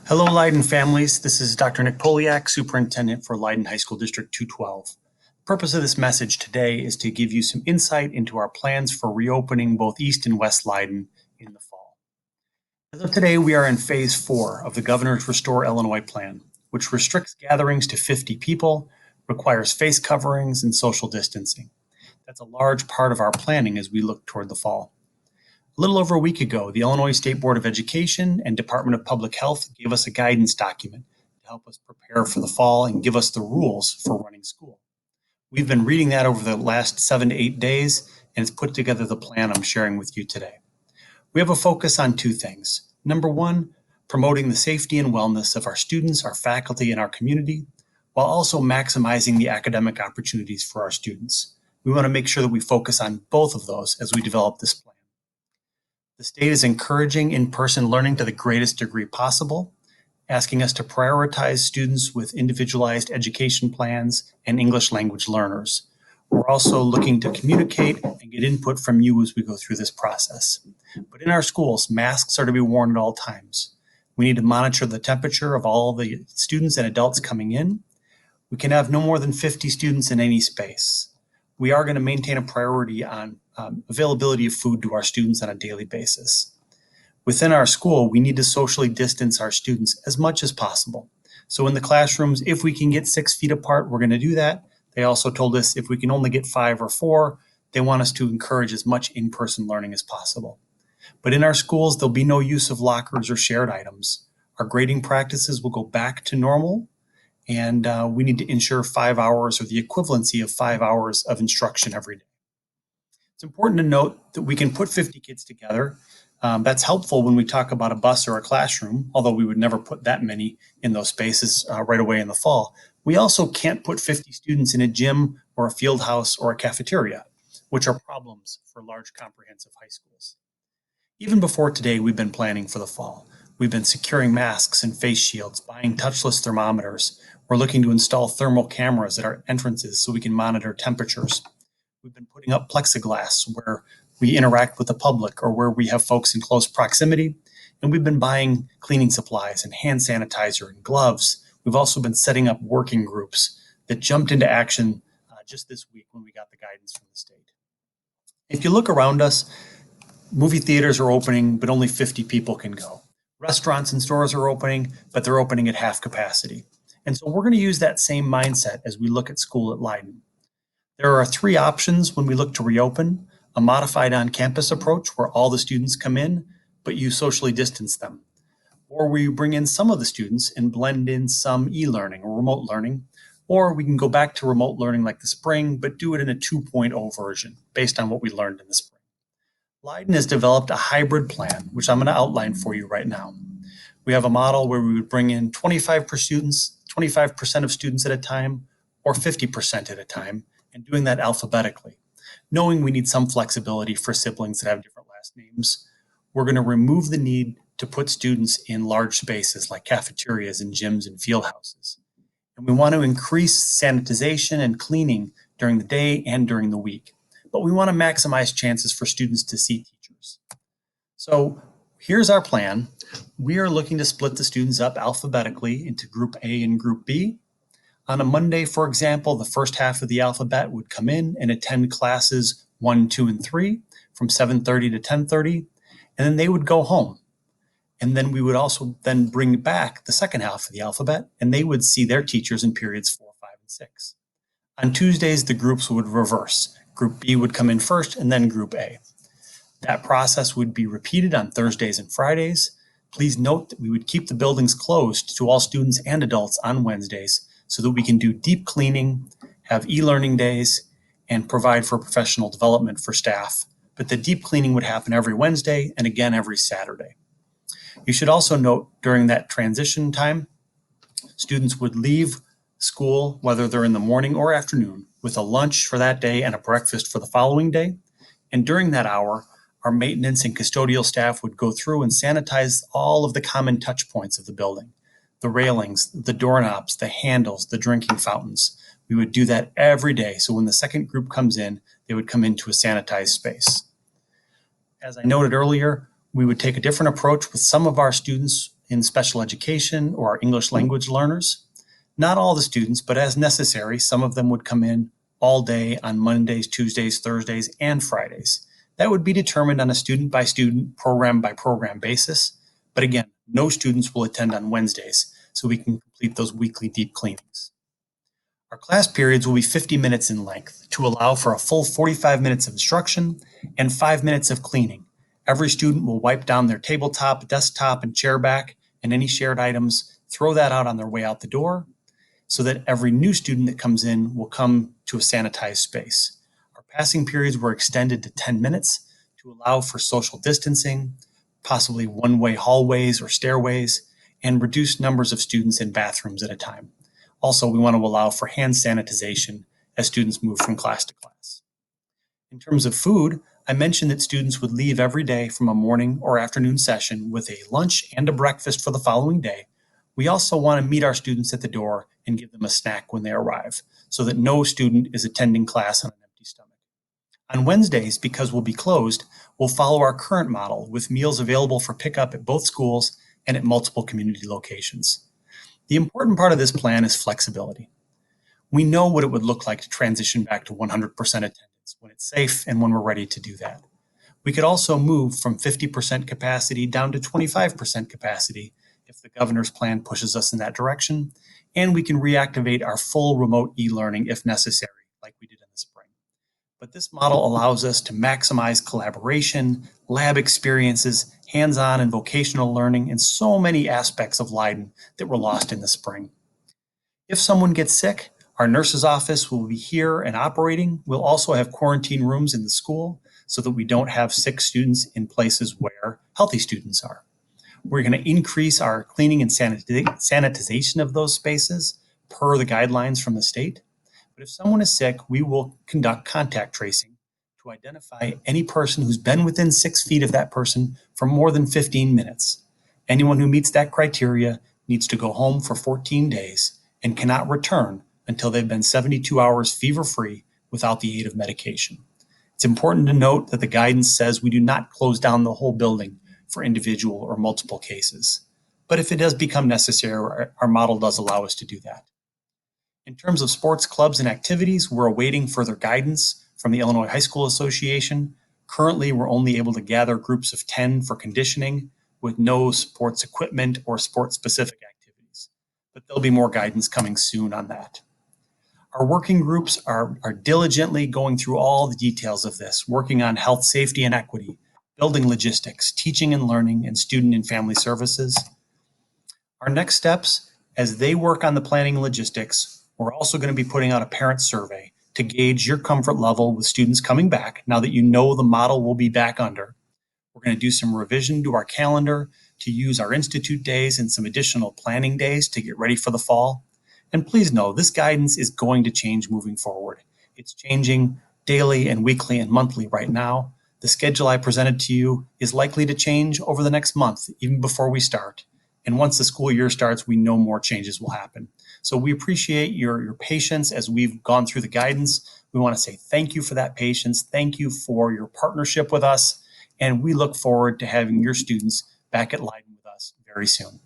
Hello, Leyden families. This is Dr. Nick Poliak, Superintendent for Leyden High School District 212. The purpose of this message today is to give you some insight into our plans for reopening both East and West Leyden in the fall. As of today, we are in Phase 4 of the Governor's Restore Illinois Plan, which restricts gatherings to 50 people, requires face coverings, and social distancing. That's a large part of our planning as we look toward the fall. A little over a week ago, the Illinois State Board of Education and Department of Public Health gave us a guidance document to help us prepare for the fall and give us the rules for running school. We've been reading that over the last 7 to 8 days, and it's put together the plan I'm sharing with you today. We have a focus on two things. Number one, promoting the safety and wellness of our students, our faculty, and our community, while also maximizing the academic opportunities for our students. We want to make sure that we focus on both of those as we develop this plan. The state is encouraging in-person learning to the greatest degree possible, asking us to prioritize students with individualized education plans and English language learners. We're also looking to communicate and get input from you as we go through this process. But in our schools, masks are to be worn at all times. We need to monitor the temperature of all the students and adults coming in. We can have no more than 50 students in any space. We are going to maintain a priority on availability of food to our students on a daily basis. Within our school, we need to socially distance our students as much as possible. So in the classrooms, if we can get 6 feet apart, we're going to do that. They also told us if we can only get 5 or 4, they want us to encourage as much in-person learning as possible. But in our schools, there'll be no use of lockers or shared items. Our grading practices will go back to normal, and we need to ensure 5 hours or the equivalency of 5 hours of instruction every day. It's important to note that we can put 50 kids together. That's helpful when we talk about a bus or a classroom, although we would never put that many in those spaces right away in the fall. We also can't put 50 students in a gym or a field house or a cafeteria, which are problems for large comprehensive high schools. Even before today, we've been planning for the fall. We've been securing masks and face shields, buying touchless thermometers. We're looking to install thermal cameras at our entrances so we can monitor temperatures. We've been putting up plexiglass where we interact with the public or where we have folks in close proximity. And we've been buying cleaning supplies and hand sanitizer and gloves. We've also been setting up working groups that jumped into action just this week when we got the guidance from the state. If you look around us, movie theaters are opening, but only 50 people can go. Restaurants and stores are opening, but they're opening at half capacity. And so we're going to use that same mindset as we look at school at Leyden. There are 3 options when we look to reopen: a modified on-campus approach where all the students come in, but you socially distance them. Or we bring in some of the students and blend in some e-learning or remote learning. Or we can go back to remote learning like the spring, but do it in a 2.0 version based on what we learned in the spring. Leyden has developed a hybrid plan, which I'm going to outline for you right now. We have a model where we would bring in 25% of students at a time or 50% at a time, and doing that alphabetically. Knowing we need some flexibility for siblings that have different last names, we're going to remove the need to put students in large spaces like cafeterias and gyms and field houses. And we want to increase sanitization and cleaning during the day and during the week. But we want to maximize chances for students to see teachers. So here's our plan. We are looking to split the students up alphabetically into Group A and Group B. On a Monday, for example, the first half of the alphabet would come in and attend classes 1, 2, and 3 from 7:30 to 10:30, and then they would go home. And then we would also then bring back the second half of the alphabet, and they would see their teachers in periods 4, 5, and 6. On Tuesdays, the groups would reverse. Group B would come in first, and then Group A. That process would be repeated on Thursdays and Fridays. Please note that we would keep the buildings closed to all students and adults on Wednesdays so that we can do deep cleaning, have e-learning days, and provide for professional development for staff. But the deep cleaning would happen every Wednesday and again every Saturday. You should also note during that transition time, students would leave school, whether they're in the morning or afternoon, with a lunch for that day and a breakfast for the following day. And during that hour, our maintenance and custodial staff would go through and sanitize all of the common touch points of the building. The railings, the doorknobs, the handles, the drinking fountains. We would do that every day. So when the second group comes in, they would come into a sanitized space. As I noted earlier, we would take a different approach with some of our students in special education or our English language learners. Not all the students, but as necessary, some of them would come in all day on Mondays, Tuesdays, Thursdays, and Fridays. That would be determined on a student-by-student, program-by-program basis. But again, no students will attend on Wednesdays, so we can complete those weekly deep cleanings. Our class periods will be 50 minutes in length to allow for a full 45 minutes of instruction and 5 minutes of cleaning. Every student will wipe down their tabletop, desktop, and chair back, and any shared items, throw that out on their way out the door, so that every new student that comes in will come to a sanitized space. Our passing periods were extended to 10 minutes to allow for social distancing, possibly one-way hallways or stairways, and reduced numbers of students in bathrooms at a time. Also, we want to allow for hand sanitization as students move from class to class. In terms of food, I mentioned that students would leave every day from a morning or afternoon session with a lunch and a breakfast for the following day. We also want to meet our students at the door and give them a snack when they arrive, so that no student is attending class on an empty stomach. On Wednesdays, because we'll be closed, we'll follow our current model with meals available for pickup at both schools and at multiple community locations. The important part of this plan is flexibility. We know what it would look like to transition back to 100% attendance when it's safe and when we're ready to do that. We could also move from 50% capacity down to 25% capacity if the governor's plan pushes us in that direction, and we can reactivate our full remote e-learning if necessary, like we did in the spring. But this model allows us to maximize collaboration, lab experiences, hands-on and vocational learning, and so many aspects of Leyden that were lost in the spring. If someone gets sick, our nurse's office will be here and operating. We'll also have quarantine rooms in the school so that we don't have sick students in places where healthy students are. We're going to increase our cleaning and sanitization of those spaces per the guidelines from the state. But if someone is sick, we will conduct contact tracing to identify any person who's been within 6 feet of that person for more than 15 minutes. Anyone who meets that criteria needs to go home for 14 days and cannot return until they've been 72 hours fever-free without the aid of medication. It's important to note that the guidance says we do not close down the whole building for individual or multiple cases. But if it does become necessary, our model does allow us to do that. In terms of sports clubs and activities, we're awaiting further guidance from the Illinois High School Association. Currently, we're only able to gather groups of 10 for conditioning with no sports equipment or sports-specific activities. But there'll be more guidance coming soon on that. Our working groups are diligently going through all the details of this, working on health, safety, and equity, building logistics, teaching and learning, and student and family services. Our next steps, as they work on the planning and logistics, we're also going to be putting out a parent survey to gauge your comfort level with students coming back now that you know the model will be back under. We're going to do some revision to our calendar to use our institute days and some additional planning days to get ready for the fall. And please know, this guidance is going to change moving forward. It's changing daily and weekly and monthly right now. The schedule I presented to you is likely to change over the next month, even before we start. And once the school year starts, we know more changes will happen. So we appreciate your patience as we've gone through the guidance. We want to say thank you for that patience. Thank you for your partnership with us. And we look forward to having your students back at Leyden with us very soon.